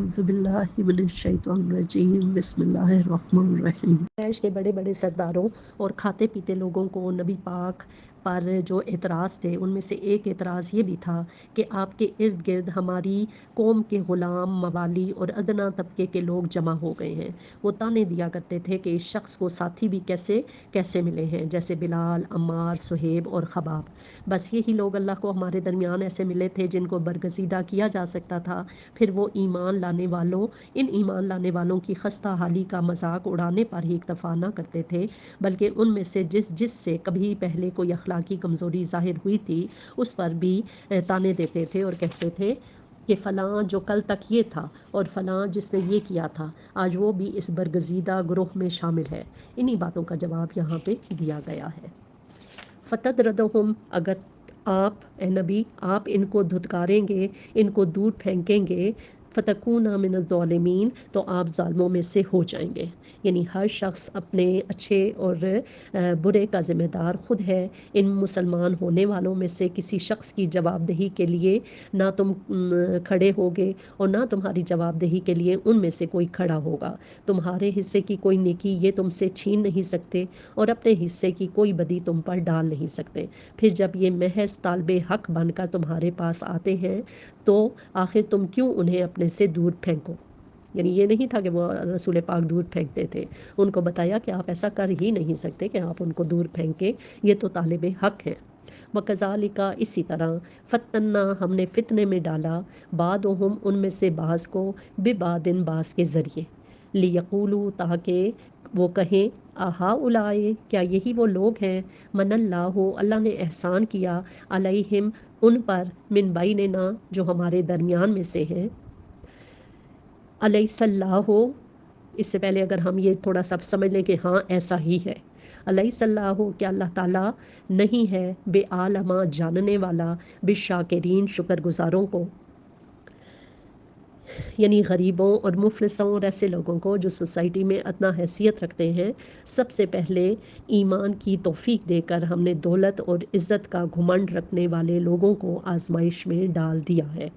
اعوذ باللہ من الشیطان الرجیم بسم اللہ الرحمن الرحیم۔ قریش کے بڑے بڑے سرداروں اور کھاتے پیتے لوگوں کو نبی پاک پر جو اعتراض تھے ان میں سے ایک اعتراض یہ بھی تھا کہ آپ کے ارد گرد ہماری قوم کے غلام، موالی اور ادنا طبقے کے لوگ جمع ہو گئے ہیں۔ وہ تانے دیا کرتے تھے کہ اس شخص کو ساتھی بھی کیسے کیسے ملے ہیں، جیسے بلال، عمار، صہیب اور خباب۔ بس یہی لوگ اللہ کو ہمارے درمیان ایسے ملے تھے جن کو برگزیدہ کیا جا سکتا تھا۔ پھر وہ ایمان لانے والوں کی خستہ حالی کا مذاق اڑانے پر ہی اکتفا نہ کرتے تھے، بلکہ ان میں سے جس سے کبھی پہلے کوئی اخلاقی کمزوری ظاہر ہوئی تھی اس پر بھی تانے دیتے تھے اور کہتے تھے کہ فلاں جو کل تک یہ تھا اور فلاں جس نے یہ کیا تھا آج وہ بھی اس برگزیدہ گروہ میں شامل ہے۔ انہی باتوں کا جواب یہاں پہ دیا گیا ہے۔ فتدردہم، اگر آپ اے نبی آپ ان کو دھتکاریں گے، ان کو دور پھینکیں گے، فتکون من الظالمین، تو آپ ظالموں میں سے ہو جائیں گے۔ یعنی ہر شخص اپنے اچھے اور برے کا ذمہ دار خود ہے۔ ان مسلمان ہونے والوں میں سے کسی شخص کی جواب دہی کے لیے نہ تم کھڑے ہوگے اور نہ تمہاری جواب دہی کے لیے ان میں سے کوئی کھڑا ہوگا۔ تمہارے حصے کی کوئی نیکی یہ تم سے چھین نہیں سکتے اور اپنے حصے کی کوئی بدی تم پر ڈال نہیں سکتے۔ پھر جب یہ محض طالب حق بن کر تمہارے پاس آتے ہیں تو آخر تم کیوں انہیں اپنے سے دور پھینکو؟ یعنی یہ نہیں تھا کہ وہ رسول پاک دور پھینکتے تھے، ان کو بتایا کہ آپ ایسا کر ہی نہیں سکتے کہ آپ ان کو دور پھینکیں، یہ تو طالب حق ہے۔ وَكَذَلِكَ، اسی طرح فتنا ہم نے فتنے میں ڈالا بعضهم ان میں سے بعض کو ببعض بعض کے ذریعے، لیقولوا تاکہ وہ کہیں اہؤلاء، کیا یہی وہ لوگ ہیں، من اللہ نے احسان کیا علیہم ان پر، من بیننا جو ہمارے درمیان میں سے ہیں، الیس اللہ، اس سے پہلے اگر ہم یہ تھوڑا سا سمجھ لیں کہ ہاں ایسا ہی ہے، الیس اللہ، کیا اللہ تعالیٰ نہیں ہے بے عالمہ جاننے والا، بالشاکرین شکر گزاروں کو، یعنی غریبوں اور مفلسوں اور ایسے لوگوں کو جو سوسائٹی میں ادنا حیثیت رکھتے ہیں، سب سے پہلے ایمان کی توفیق دے کر ہم نے دولت اور عزت کا گھمنڈ رکھنے والے لوگوں کو آزمائش میں ڈال دیا ہے۔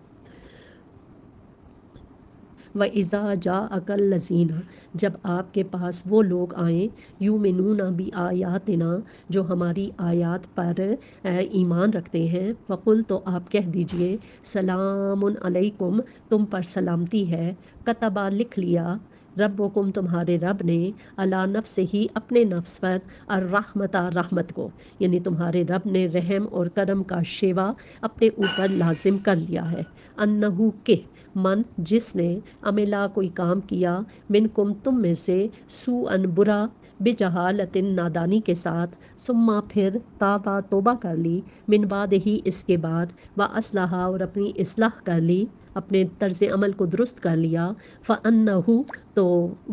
وَإِذَا جَاءَكَ الَّذِينَ، جب آپ کے پاس وہ لوگ آئیں، یُؤْمِنُونَ بِآیاتِنَا جو ہماری آیات پر ایمان رکھتے ہیں، فقل تو آپ کہہ دیجئے سلام علیکم، تم پر سلامتی ہے، کتبہ لکھ لیا، ربکم تمہارے رب نے، علی نفسہ ہی اپنے نفس پر، الرحمت رحمت کو، یعنی تمہارے رب نے رحم اور کرم کا شیوا اپنے اوپر لازم کر لیا ہے، انہو کہ من جس نے عملہ کوئی کام کیا، منکم تم میں سے، سوءً برا، بجہالت نادانی کے ساتھ، ثم پھر تابا توبہ کر لی، من بعد ہی اس کے بعد، واصلح اور اپنی اصلاح کر لی، اپنے طرز عمل کو درست کر لیا، فَأَنَّهُ تو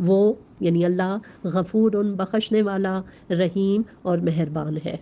وہ یعنی اللہ غفور بخشنے والا، رحیم اور مہربان ہے۔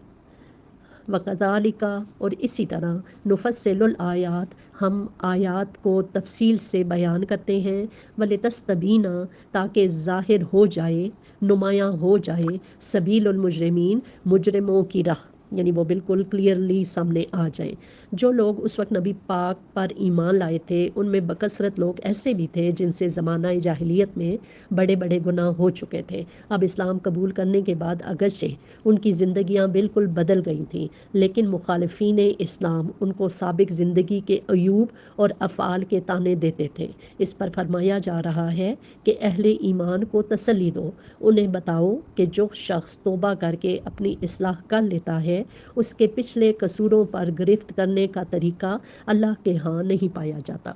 وَكَذَلِكَ اور اسی طرح، نُفَصِّلُ الْآيَاتِ ہم آیات کو تفصیل سے بیان کرتے ہیں، وَلِتَسْتَبِينَ تاکہ ظاہر ہو جائے، نمایاں ہو جائے، سبیل المجرمین مجرموں کی راہ، یعنی وہ بالکل کلیئرلی سامنے آ جائیں۔ جو لوگ اس وقت نبی پاک پر ایمان لائے تھے ان میں بکثرت لوگ ایسے بھی تھے جن سے زمانہ جاہلیت میں بڑے بڑے گناہ ہو چکے تھے۔ اب اسلام قبول کرنے کے بعد اگرچہ ان کی زندگیاں بالکل بدل گئی تھیں، لیکن مخالفین اسلام ان کو سابق زندگی کے عیوب اور افعال کے طعنے دیتے تھے۔ اس پر فرمایا جا رہا ہے کہ اہل ایمان کو تسلی دو، انہیں بتاؤ کہ جو شخص توبہ کر کے اپنی اصلاح کر لیتا ہے اس کے پچھلے قصوروں پر گرفت کرنے کا طریقہ اللہ کے ہاں نہیں پایا جاتا۔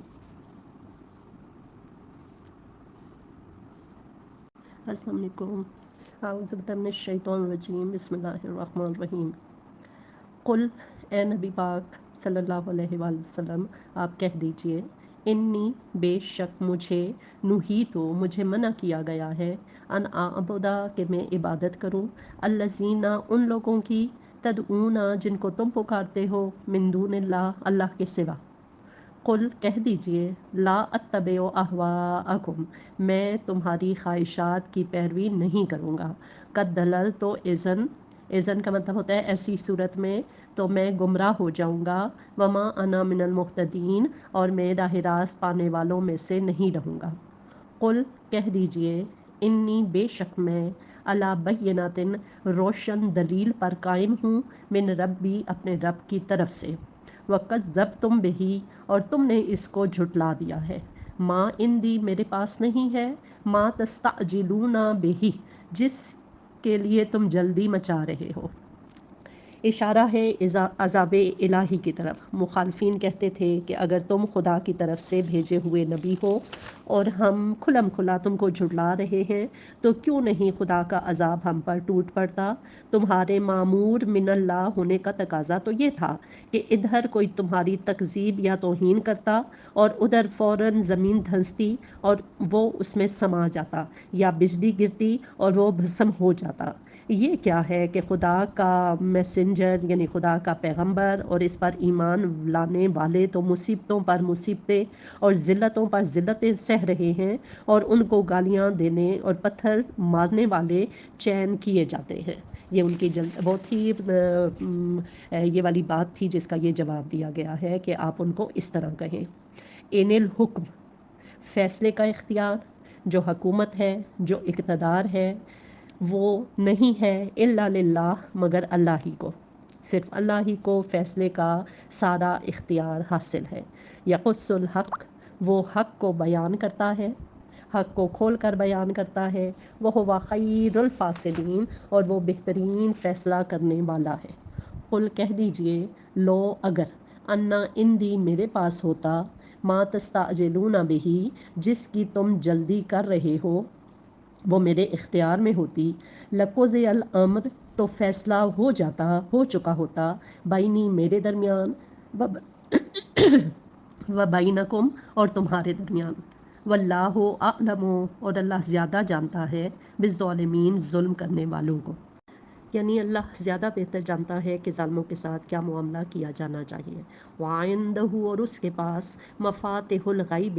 السلام علیکم، اعوذ باللہ من الشیطان الرجیم، بسم اللہ الرحمن الرحیم۔ قل، اے نبی پاک صلی اللہ علیہ وآلہ وسلم آپ کہہ دیجئے، انی بے شک مجھے، نہیتو مجھے منع کیا گیا ہے، ان اعبدا کہ میں عبادت کروں، الذین ان لوگوں کی، تدعون جن کو تم پکارتے ہو، من دون اللہ اللہ کے سوا۔ قل کہہ دیجئے، لا اتبع اہواءکم میں تمہاری خواہشات کی پیروی نہیں کروں گا، قد دللت اذن اذن کا مطلب ہوتا ہے ایسی صورت میں تو میں گمراہ ہو جاؤں گا، وما انا من المہتدین، اور میں راہ راست پانے والوں میں سے نہیں رہوں گا۔ قل کہہ دیجئے، انی بے شک میں، علی بیناتن روشن دلیل پر قائم ہوں، من ربی اپنے رب کی طرف سے، وکذبتم بہی، اور تم نے اس کو جھٹلا دیا ہے، ما اندی میرے پاس نہیں ہے، ما تستعجلون بہی جس کے لیے تم جلدی مچا رہے ہو۔ اشارہ ہے عذاب الہی کی طرف۔ مخالفین کہتے تھے کہ اگر تم خدا کی طرف سے بھیجے ہوئے نبی ہو اور ہم کھلم کھلا تم کو جھٹلا رہے ہیں تو کیوں نہیں خدا کا عذاب ہم پر ٹوٹ پڑتا۔ تمہارے معمور من اللہ ہونے کا تقاضا تو یہ تھا کہ ادھر کوئی تمہاری تکذیب یا توہین کرتا اور ادھر فوراً زمین دھنستی اور وہ اس میں سما جاتا، یا بجلی گرتی اور وہ بھسم ہو جاتا۔ یہ کیا ہے کہ خدا کا میسنجر یعنی خدا کا پیغمبر اور اس پر ایمان لانے والے تو مصیبتوں پر مصیبتیں اور ذلتوں پر ذلتیں سہ رہے ہیں، اور ان کو گالیاں دینے اور پتھر مارنے والے چین کیے جاتے ہیں۔ یہ ان کی بہت ہی یہ والی بات تھی جس کا یہ جواب دیا گیا ہے کہ آپ ان کو اس طرح کہیں، ان الحکم، فیصلے کا اختیار، جو حکومت ہے، جو اقتدار ہے، وہ نہیں ہے الا للہ مگر اللہ ہی کو، صرف اللہ ہی کو فیصلے کا سارا اختیار حاصل ہے۔ یقص الحق، وہ حق کو بیان کرتا ہے، حق کو کھول کر بیان کرتا ہے، وہ ہوا خیر الفاصلین، اور وہ بہترین فیصلہ کرنے والا ہے۔ قل کہہ دیجئے، لو اگر، انا اندی میرے پاس ہوتا، ما تستعجلون بہی جس کی تم جلدی کر رہے ہو، وہ میرے اختیار میں ہوتی، لقضی الامر، تو فیصلہ ہو جاتا، ہو چکا ہوتا، بینی میرے درمیان، و و بینکم، اور تمہارے درمیان، واللہ اعلم، اور اللہ زیادہ جانتا ہے، بالظالمین، ظلم کرنے والوں کو، یعنی اللہ زیادہ بہتر جانتا ہے کہ ظالموں کے ساتھ کیا معاملہ کیا جانا چاہیے۔ وَعِندَهُ، اور اس کے پاس، مفاتح الغیب،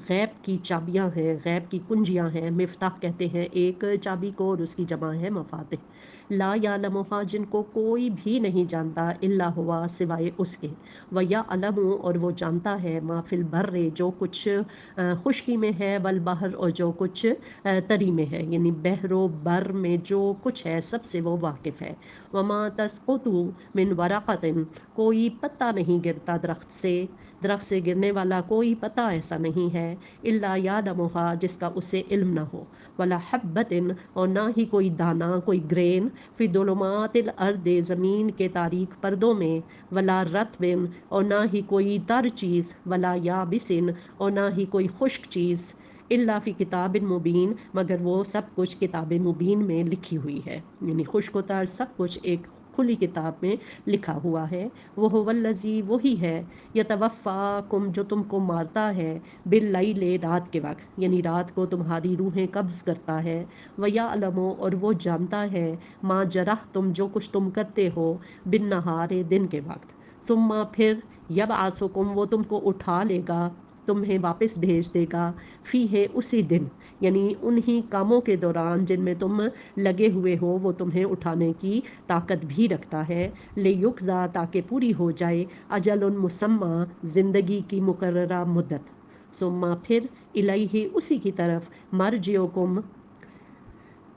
غیب کی چابیاں ہیں، غیب کی کنجیاں ہیں۔ مفتاح کہتے ہیں ایک چابی کو، اور اس کی جمع ہے مفاتح۔ لا یعلمها، جن کو کوئی بھی نہیں جانتا، الا ہوا، سوائے اس کے، ویعلم، اور وہ جانتا ہے، ما فی البر، جو کچھ خشکی میں ہے، والبحر، اور جو کچھ تری میں ہے، یعنی بحر و بر میں جو کچھ ہے سب سے وہ واقف ہے۔ وما تسقط من ورقۃ، کوئی پتا نہیں گرتا درخت سے، درخت سے گرنے والا کوئی پتا ایسا نہیں ہے، الا یعلمها، جس کا اسے علم نہ ہو، ولا حبۃ، اور نہ ہی کوئی دانہ، کوئی گرین، فی ظلمات الارض، زمین کے تاریک پردوں میں، ولا رطب، اور نہ ہی کوئی تر چیز، ولا یابس، اور نہ ہی کوئی خشک چیز، الا فی کتاب مبین، مگر وہ سب کچھ کتاب مبین میں لکھی ہوئی ہے، یعنی خشک و تر سب کچھ ایک کھلی کتاب میں لکھا ہوا ہے۔ وہ الذی، وہی ہے، یتوفاکم، جو تم کو مارتا ہے، باللیل، رات کے وقت، یعنی رات کو تمہاری روحیں قبض کرتا ہے، ویعلم، اور وہ جانتا ہے، ما جرحتم، جو کچھ تم کرتے ہو، بالنہار، دن کے وقت، ثم، پھر، یبعثکم، وہ تم کو اٹھا لے گا، تمہیں واپس بھیج دے گا، فی ہے، اسی دن، یعنی انہی کاموں کے دوران جن میں تم لگے ہوئے ہو وہ تمہیں اٹھانے کی طاقت بھی رکھتا ہے، لیجزا، تاکہ پوری ہو جائے، اجل مسمى، زندگی کی مقررہ مدت، ثم، پھر، الیہ، اسی کی طرف، مرجعکم،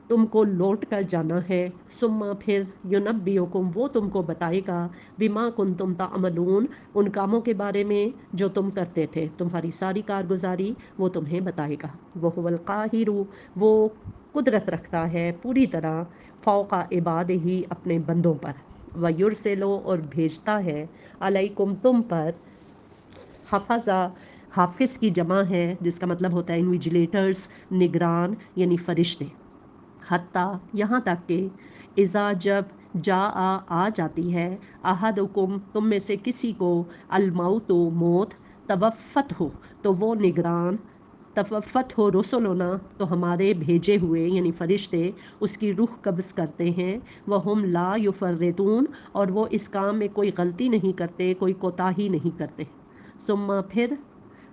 تم کو لوٹ کر جانا ہے، ثم، پھر، ینبئکم، وہ تم کو بتائے گا، بما کنتم تعملون، ان کاموں کے بارے میں جو تم کرتے تھے، تمہاری ساری کارگزاری وہ تمہیں بتائے گا۔ وہو القاہر، وہ قدرت رکھتا ہے پوری طرح، فوق عبادہ، اپنے بندوں پر، ویرسلو، اور بھیجتا ہے، علیکم، تم پر، حفظہ، حافظ کی جمع ہے جس کا مطلب ہوتا ہے انویجیلیٹرز، نگران، یعنی فرشتے، حتیٰ، یہاں تک کہ، اذا، جب، جا آ جاتی ہے، احدکم، تم میں سے کسی کو، الموت، موت، توفت ہو، تو وہ نگران، توفت ہو رسولنا، تو ہمارے بھیجے ہوئے یعنی فرشتے اس کی روح قبض کرتے ہیں، وہم لا یفرطون، اور وہ اس کام میں کوئی غلطی نہیں کرتے، کوئی کوتاہی نہیں کرتے، ثم، پھر،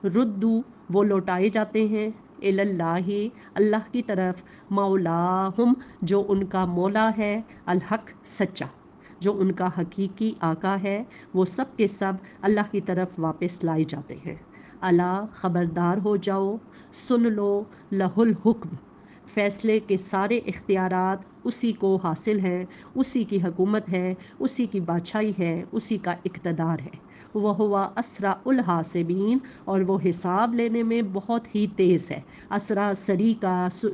ردو، وہ لوٹائے جاتے ہیں، الاللہ اللہ کی طرف، مولاہم جو ان کا مولا ہے، الحق سچا جو ان کا حقیقی آقا ہے، وہ سب کے سب اللہ کی طرف واپس لائے جاتے ہیں۔ الا خبردار ہو جاؤ، سن لو، لہ الحکم فیصلے کے سارے اختیارات اسی کو حاصل ہیں، اسی کی حکومت ہے، اسی کی بادشاہی ہے، اسی کا اقتدار ہے۔ وہ ہوا اسرع الحاسبین اور وہ حساب لینے میں بہت ہی تیز ہے۔ اسرع سری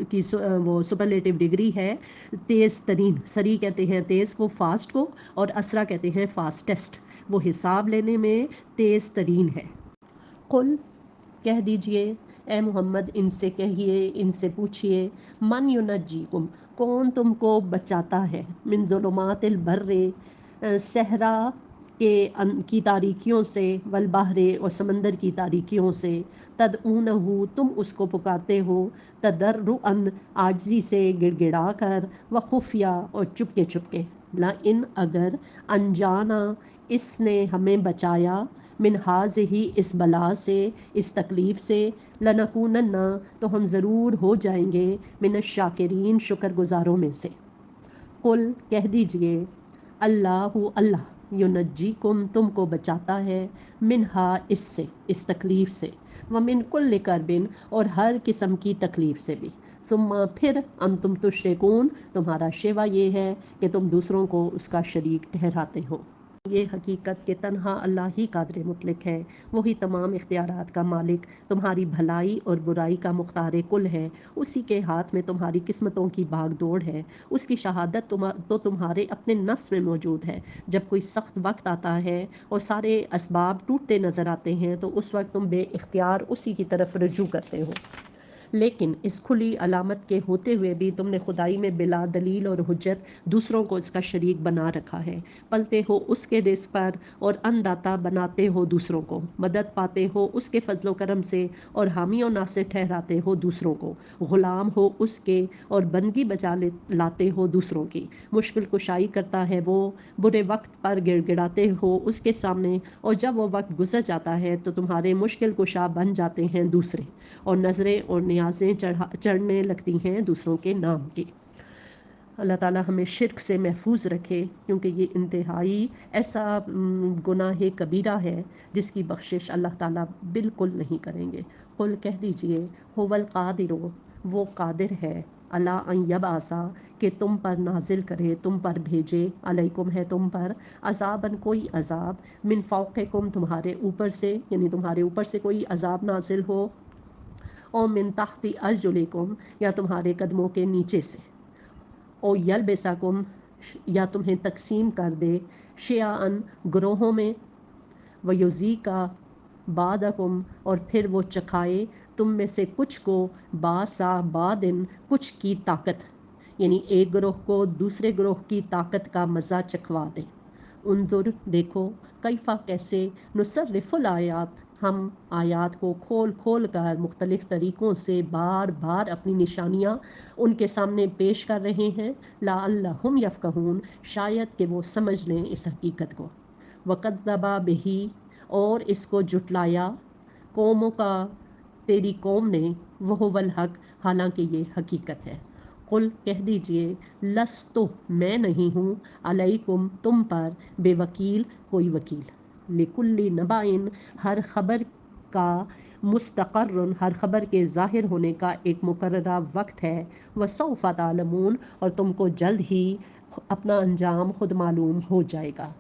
کی وہ سپرلیٹو ڈگری ہے، تیز ترین۔ سری کہتے ہیں تیز کو، فاسٹ کو، اور اسرع کہتے ہیں فاسٹسٹ۔ وہ حساب لینے میں تیز ترین ہے۔ قل کہہ دیجئے اے محمد، ان سے کہیے، ان سے پوچھئے، من ینجیکم کون تم کو بچاتا ہے، من ظلمات البر صحرا کی تاریکیوں سے، والبحر اور سمندر کی تاریکیوں سے، تدعونہ تم اس کو پکارتے ہو، تضرعا عاجزی سے گڑ گڑا کر، وخفیہ اور چپکے چپکے، لئن اگر انجانا اس نے ہمیں بچایا، من ہذہ اس بلا سے، اس تکلیف سے، لنکونن تو ہم ضرور ہو جائیں گے، من الشاکرین شکر گزاروں میں سے۔ قل کہہ دیجئے اللہ اللہ ینجیکم تم کو بچاتا ہے، منہا اس سے، اس تکلیف سے، ومن کل کربن اور ہر قسم کی تکلیف سے بھی، ثم پھر انتم تشرکون تمہارا شیوا یہ ہے کہ تم دوسروں کو اس کا شریک ٹھہراتے ہو۔ یہ حقیقت کہ تنہا اللہ ہی قادر مطلق ہے، وہی تمام اختیارات کا مالک، تمہاری بھلائی اور برائی کا مختار کل ہے، اسی کے ہاتھ میں تمہاری قسمتوں کی بھاگ دوڑ ہے، اس کی شہادت تو تمہارے اپنے نفس میں موجود ہے۔ جب کوئی سخت وقت آتا ہے اور سارے اسباب ٹوٹتے نظر آتے ہیں تو اس وقت تم بے اختیار اسی کی طرف رجوع کرتے ہو، لیکن اس کھلی علامت کے ہوتے ہوئے بھی تم نے خدائی میں بلا دلیل اور حجت دوسروں کو اس کا شریک بنا رکھا ہے۔ پلتے ہو اس کے رزق پر اور انداتا بناتے ہو دوسروں کو، مدد پاتے ہو اس کے فضل و کرم سے اور حامی و ناصر ٹھہراتے ہو دوسروں کو، غلام ہو اس کے اور بندگی بجا لاتے ہو دوسروں کی، مشکل کشائی کرتا ہے وہ، برے وقت پر گڑ گڑاتے ہو اس کے سامنے، اور جب وہ وقت گزر جاتا ہے تو تمہارے مشکل کشا بن جاتے ہیں دوسرے، اور نظریں اور نیازیں چڑھنے لگتی ہیں دوسروں کے نام کی۔ اللہ تعالیٰ ہمیں شرک سے محفوظ رکھے، کیونکہ یہ انتہائی ایسا گناہ کبیرہ ہے جس کی بخشش اللہ تعالیٰ بالکل نہیں کریں گے۔ قل کہہ دیجئے هو القادر وہ قادر ہے، علی ان یبعث کہ تم پر نازل کرے، تم پر بھیجے، علیکم ہے تم پر، عذاباً کوئی عذاب، من فوقکم تمہارے اوپر سے، یعنی تمہارے اوپر سے کوئی عذاب نازل ہو، او من تحت ارجلکم یا تمہارے قدموں کے نیچے سے، او یلبسکم یا تمہیں تقسیم کر دے، شیعاً گروہوں میں، ویذیقا بعضکم اور پھر وہ چکھائے تم میں سے کچھ کو، باسا بعدن کچھ کی طاقت، یعنی ایک گروہ کو دوسرے گروہ کی طاقت کا مزہ چکھوا دے۔ انظر دیکھو، کیفا کیسے، نصرف الآیات ہم آیات کو کھول کھول کر مختلف طریقوں سے بار بار اپنی نشانیاں ان کے سامنے پیش کر رہے ہیں، لعلہم یفقہون شاید کہ وہ سمجھ لیں اس حقیقت کو۔ وکذب بہ اور اس کو جھٹلایا، قوموں کا تیری قوم نے، وہ الحق حالانکہ یہ حقیقت ہے۔ قل کہہ دیجئے لستو میں نہیں ہوں، علیکم تم پر، بے وکیل کوئی وکیل، لکل نبائن ہر خبر کا، مستقر ہر خبر کے ظاہر ہونے کا ایک مقررہ وقت ہے، وسوف تعلمون اور تم کو جلد ہی اپنا انجام خود معلوم ہو جائے گا۔